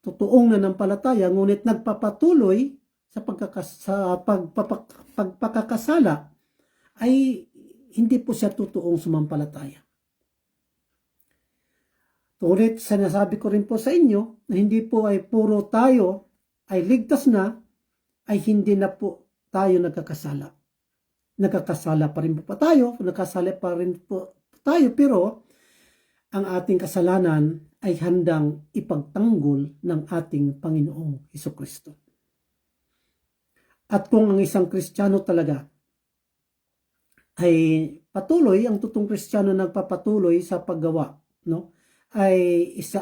totoong nanampalataya ngunit nagpapatuloy sa pagpapakasala ay hindi po siya totoong sumampalataya. Ulit, sinasabi ko rin po sa inyo na hindi po ay puro tayo ay ligtas na ay hindi na po tayo nagkakasala. Nagkakasala pa rin po tayo, nagkasala pa rin po tayo, pero ang ating kasalanan ay handang ipagtanggol ng ating Panginoong Hesukristo. At kung ang isang Kristiyano talaga ay patuloy, ang totoong Kristiyano nagpapatuloy sa paggawa, no? Ay isa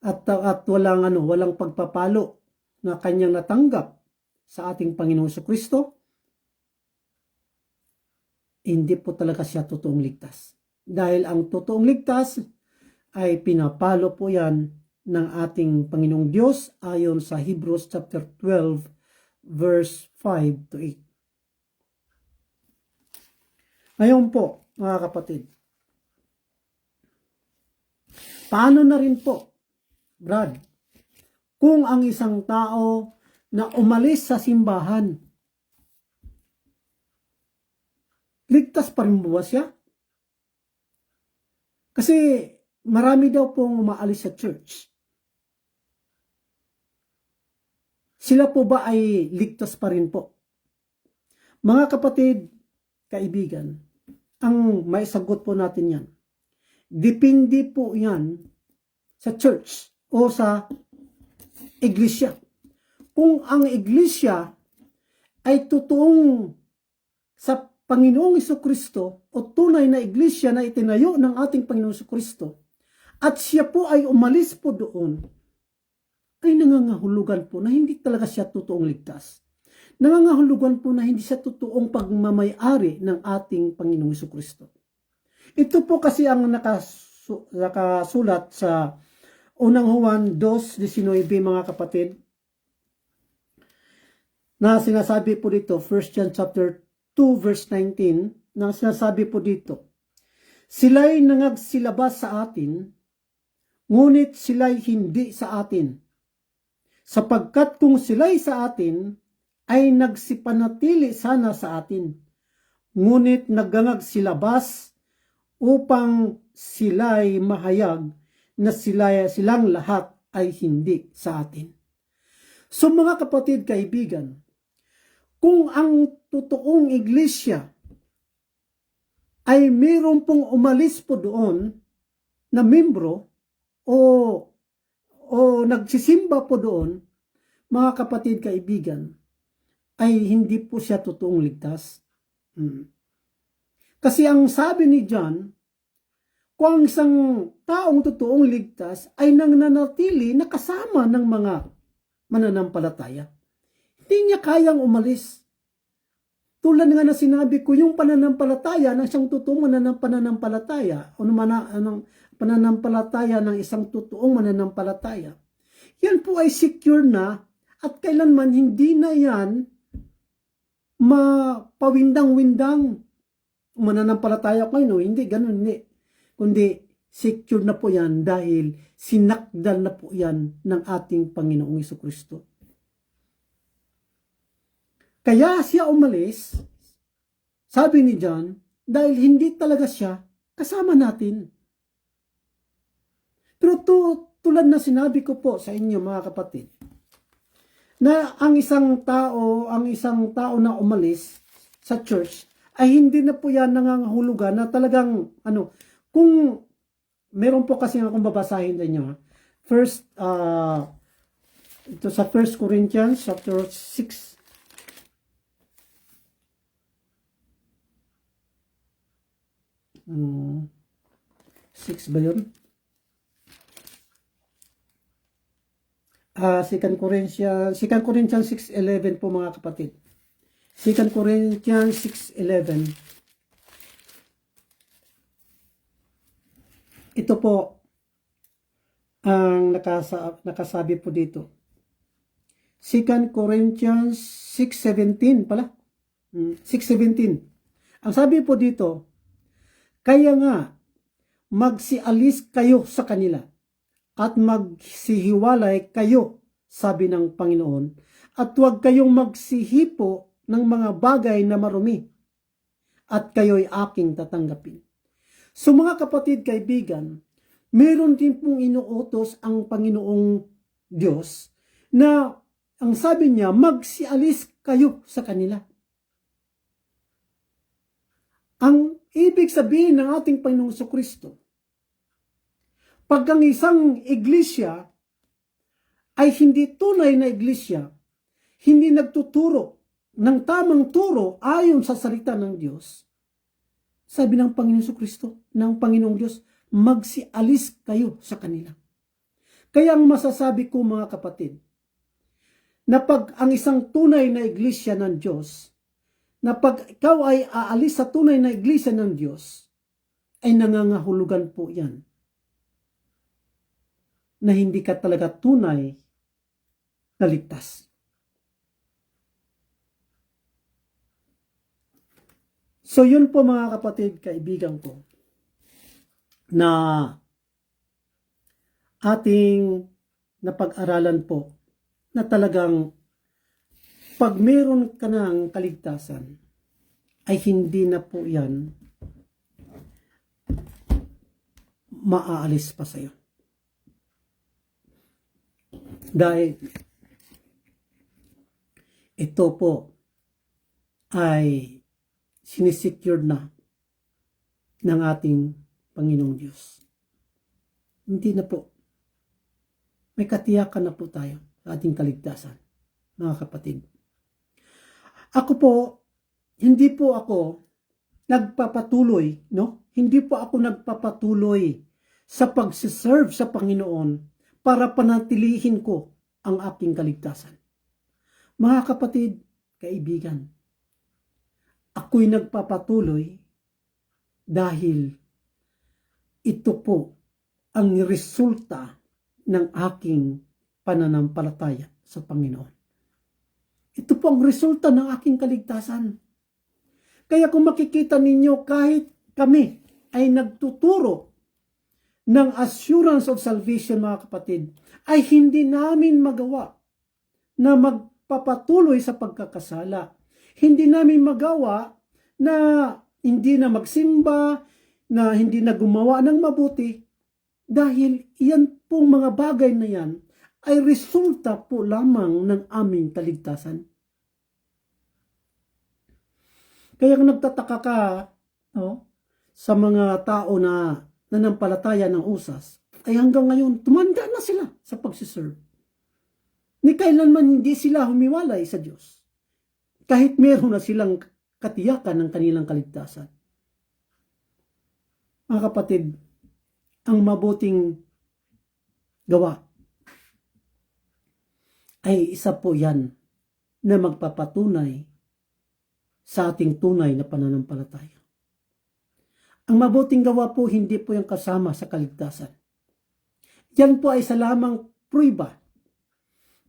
at walang pagpapalo na kanyang natanggap sa ating Panginoong Hesukristo, hindi po talaga siya totoong ligtas. Dahil ang totoong ligtas ay pinapalo po yan ng ating Panginoong Diyos ayon sa Hebrews chapter 12 verse 5 to 8. Ngayon po, mga kapatid, paano na rin po, Brad, kung ang isang tao na umalis sa simbahan, ligtas pa rin ba siya? Kasi marami daw pong umaalis sa church. Sila po ba ay ligtas pa rin po? Mga kapatid, kaibigan, ang maisagot po natin yan. Depende po yan sa church o sa iglesia. Kung ang iglesia ay totoong sa Panginoong Hesukristo o tunay na iglesia na itinayo ng ating Panginoong Hesukristo at siya po ay umalis po doon, ay nangangahulugan po na hindi talaga siya totoong ligtas. Nangangahulugan po na hindi siya totoong pagmamay-ari ng ating Panginoong Hesukristo. Ito po kasi ang nakasulat sa unang Juan 2:19, mga kapatid, na sinasabi po dito, 1 John chapter 2 verse 19, na sinasabi po dito, sila'y nangagsilabas sa atin, ngunit sila'y hindi sa atin. Sapagkat kung sila'y sa atin, ay nagsipanatili sana sa atin. Ngunit nagangagsilabas upang sila'y mahayag na silang lahat ay hindi sa atin. So mga kapatid, kaibigan, kung ang totoong iglesia ay mayroon pong umalis po doon na membro o nagsisimba po doon, mga kapatid, kaibigan, ay hindi po siya totoong ligtas. Kasi ang sabi ni John, kung ang isang taong totoong ligtas ay nananatili na kasama ng mga mananampalataya, hindi niya kayang umalis. Tulad nga na sinabi ko, yung pananampalataya ng isang totoong pananampalataya o pananampalataya ng isang totoong mananampalataya, yan po ay secure na at kailanman hindi na yan mapawindang-windang. Mananampalataya ko, no? Hindi, ganun, hindi. Kundi secure na po yan dahil sinakdal na po yan ng ating Panginoong Hesukristo. Kaya siya umalis, sabi ni John, dahil hindi talaga siya kasama natin. Pero tulad na sinabi ko po sa inyo, mga kapatid, na ang isang tao na umalis sa church ay hindi na po yan nangangahulugan na talagang kung meron po kasi akong babasahin din nyo, ito sa 1 Corinthians chapter 6, ba yun? 2 Corinthians 6:11 po mga kapatid. 2 Corinthians 6:11. Ito po ang nakasabi po dito. 2 Corinthians 6:17 pala. 6:17. Ang sabi po dito, kaya nga magsialis kayo sa kanila at magsihiwalay kayo, sabi ng Panginoon, at huwag kayong magsihipo ng mga bagay na marumi, at kayo'y aking tatanggapin. So mga kapatid, kaibigan, meron din pong inuutos ang Panginoong Diyos na ang sabi niya, magsialis kayo sa kanila. Ang ibig sabihin ng ating Panginoong Kristo, pag ang isang iglesia ay hindi tunay na iglesia, hindi nagtuturo ng tamang turo ayon sa salita ng Diyos, sabi ng Panginoong Kristo, ng Panginoong Diyos, magsialis kayo sa kanila. Kaya ang masasabi ko mga kapatid, na pag ang isang tunay na iglesia ng Diyos, na pag ikaw ay aalis sa tunay na iglesia ng Diyos, ay nangangahulugan po yan na hindi ka talaga tunay na ligtas. So yun po mga kapatid, kaibigan ko, na ating napag-aralan po na talagang pag meron ka ng kaligtasan, ay hindi na po yan maaalis pa sa'yo. Dahil ito po ay sinisecure na ng ating Panginoong Diyos. Hindi na po. May katiyakan na po tayo sa ating kaligtasan, mga kapatid. Ako po, hindi po ako nagpapatuloy, no? Hindi po ako nagpapatuloy sa pagsiserve sa Panginoon para panatilihin ko ang aking kaligtasan. Mga kapatid, kaibigan, ako'y nagpapatuloy dahil ito po ang resulta ng aking pananampalataya sa Panginoon. Ito po ang resulta ng aking kaligtasan. Kaya kung makikita ninyo, kahit kami ay nagtuturo ng assurance of salvation, mga kapatid, ay hindi namin magawa na magpapatuloy sa pagkakasala. Hindi namin magawa na hindi na magsimba, na hindi na gumawa ng mabuti, dahil iyan pong mga bagay na yan ay resulta po lamang ng aming kaligtasan. Kaya kung nagtataka ka, no, sa mga tao na nanampalataya ng usas, ay hanggang ngayon, tumanda na sila sa pagsiserve. Ni kailanman hindi sila humiwalay sa Diyos. Kahit meron na silang katiyakan ng kanilang kaligtasan. Mga kapatid, ang mabuting gawa ay isa po yan na magpapatunay sa ating tunay na pananampalataya. Ang mabuting gawa po, hindi po yung kasama sa kaligtasan. Yan po ay isa lamang prueba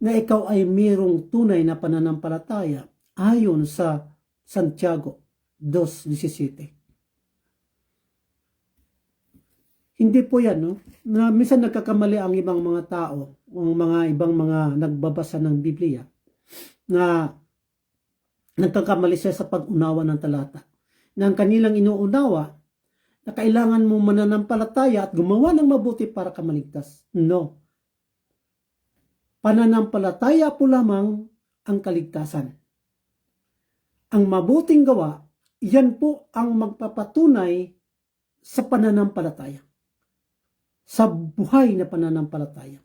na ikaw ay mayroong tunay na pananampalataya ayon sa Santiago 2:17. Hindi po yan, no? Na minsan nagkakamali ang ibang mga tao, ang mga ibang mga nagbabasa ng Biblia, na nagkakamali siya sa pag-unawa ng talata. Na ang kanilang inuunawa, na kailangan mo mananampalataya at gumawa ng mabuti para ka maligtas. No. Pananampalataya po lamang ang kaligtasan. Ang mabuting gawa, yan po ang magpapatunay sa pananampalataya. Sa buhay na pananampalataya.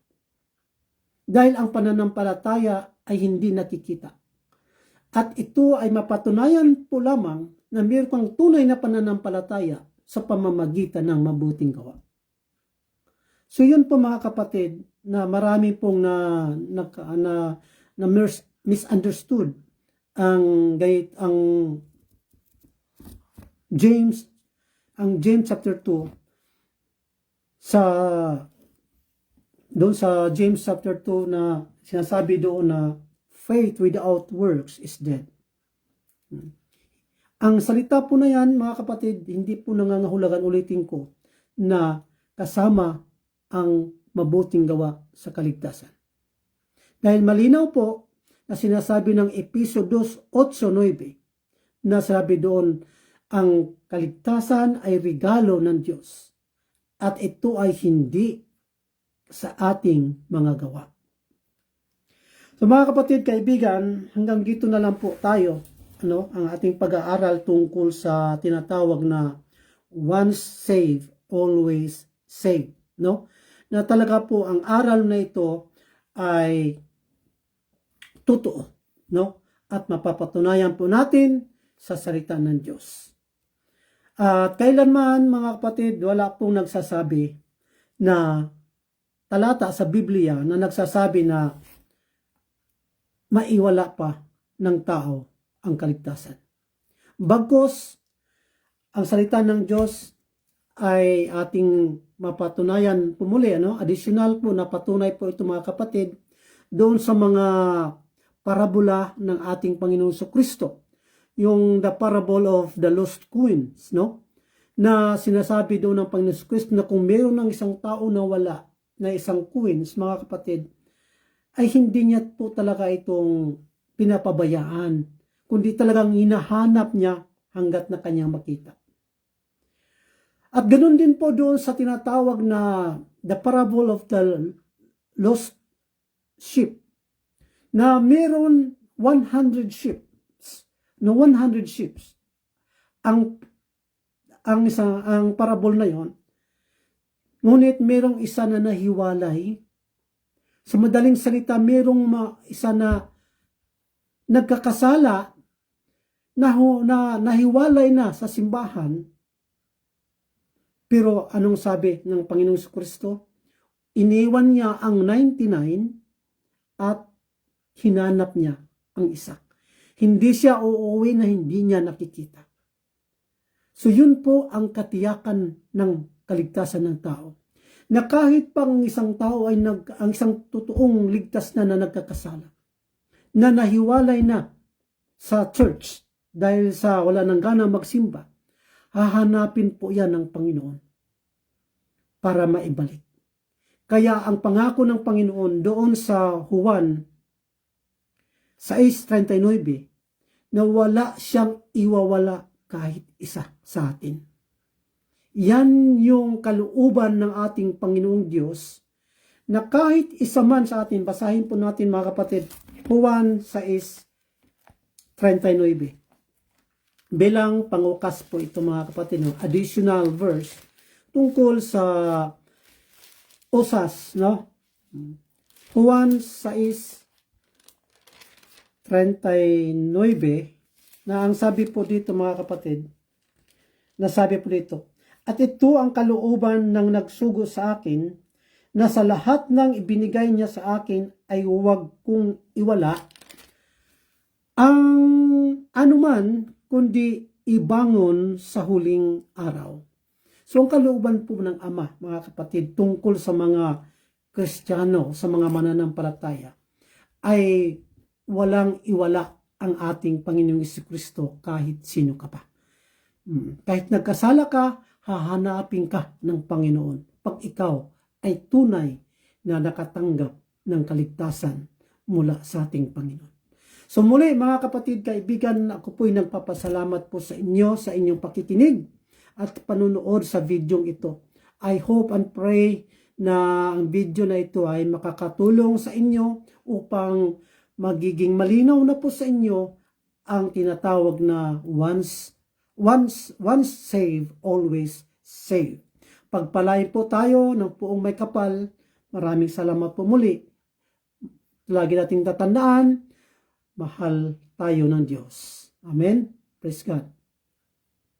Dahil ang pananampalataya ay hindi nakikita. At ito ay mapatunayan po lamang na mayroon kang tunay na pananampalataya sa pamamagitan ng mabuting gawa. So yun po mga kapatid, na marami pong na misunderstood ang James chapter 2 sa doon sa James chapter 2 na sinasabi doon na faith without works is dead. Ang salita po na yan, mga kapatid, hindi po nangangahulugan, ulitin ko, na kasama ang mabuting gawa sa kaligtasan. Dahil malinaw po na sinasabi ng Episodos 8:9 na sabi doon, ang kaligtasan ay regalo ng Diyos at ito ay hindi sa ating mga gawa. So mga kapatid, kaibigan, hanggang dito na lang po tayo, ang ating pag-aaral tungkol sa tinatawag na once saved, always saved, na talaga po ang aral na ito ay totoo, at mapapatunayan po natin sa salita ng Diyos. At kailanman, mga kapatid, wala pong nagsasabi na talata sa Biblia na nagsasabi na maiwala pa ng tao ang kaligtasan. Bagkus, ang salita ng Diyos ay ating mapatunayan pumuli, additional po na patunay po ito mga kapatid doon sa mga parabola ng ating Panginoon Kristo. Yung the parable of the lost coins, na sinasabi doon ng Panginoon Kristo na kung meron ng isang tao na wala na isang coins, mga kapatid, ay hindi niya po talaga itong pinapabayaan, kundi talagang hinahanap niya hanggat na kanyang makita. At ganoon din po doon sa tinatawag na the parable of the lost sheep, na meron 100 sheep. 100 sheep. Ang parable na yon, ngunit merong isa na nahiwalay. Sa madaling salita, merong isa na nagkakasala na nahiwalay na sa simbahan. Pero anong sabi ng Panginoong Kristo? Iniwan niya ang 99 at hinanap niya ang isa. Hindi siya uuwi na hindi niya nakikita. So yun po ang katiyakan ng kaligtasan ng tao. Na kahit pang isang tao ay ang isang totoong ligtas na nagkakasala, na nahiwalay na sa church dahil sa wala nang gana magsimba, hahanapin po yan ng Panginoon para maibalik. Kaya ang pangako ng Panginoon doon sa Juan 6:39, na wala siyang iwawala kahit isa sa atin. Yan yung kalooban ng ating Panginoong Diyos, na kahit isa man sa atin, basahin po natin mga kapatid, Juan 6:39. Bilang pangukas po ito mga kapatid, additional verse tungkol sa usas, Juan 6:39, na ang sabi po dito mga kapatid, nasabi po dito, at ito ang kalooban ng nagsugo sa akin, na sa lahat ng ibinigay niya sa akin ay huwag kong iwala ang anuman, kundi ibangon sa huling araw. So ang kalooban po ng Ama, mga kapatid, tungkol sa mga Kristiyano, sa mga mananampalataya, ay walang iwala ang ating Panginoong Jesucristo kahit sino ka pa. Kahit nagkasala ka, hahanapin ka ng Panginoon pag ikaw ay tunay na nakatanggap ng kaligtasan mula sa ating Panginoon. So muli mga kapatid, kaibigan, ako po'y nagpapasalamat po sa inyo sa inyong pakikinig at panunood sa video ito. I hope and pray na ang video na ito ay makakatulong sa inyo upang magiging malinaw na po sa inyo ang tinatawag na once saved, always saved. Pagpalain po tayo ng puong may kapal. Maraming salamat po muli. Lagi nating tatandaan, mahal tayo ng Diyos. Amen. Praise God.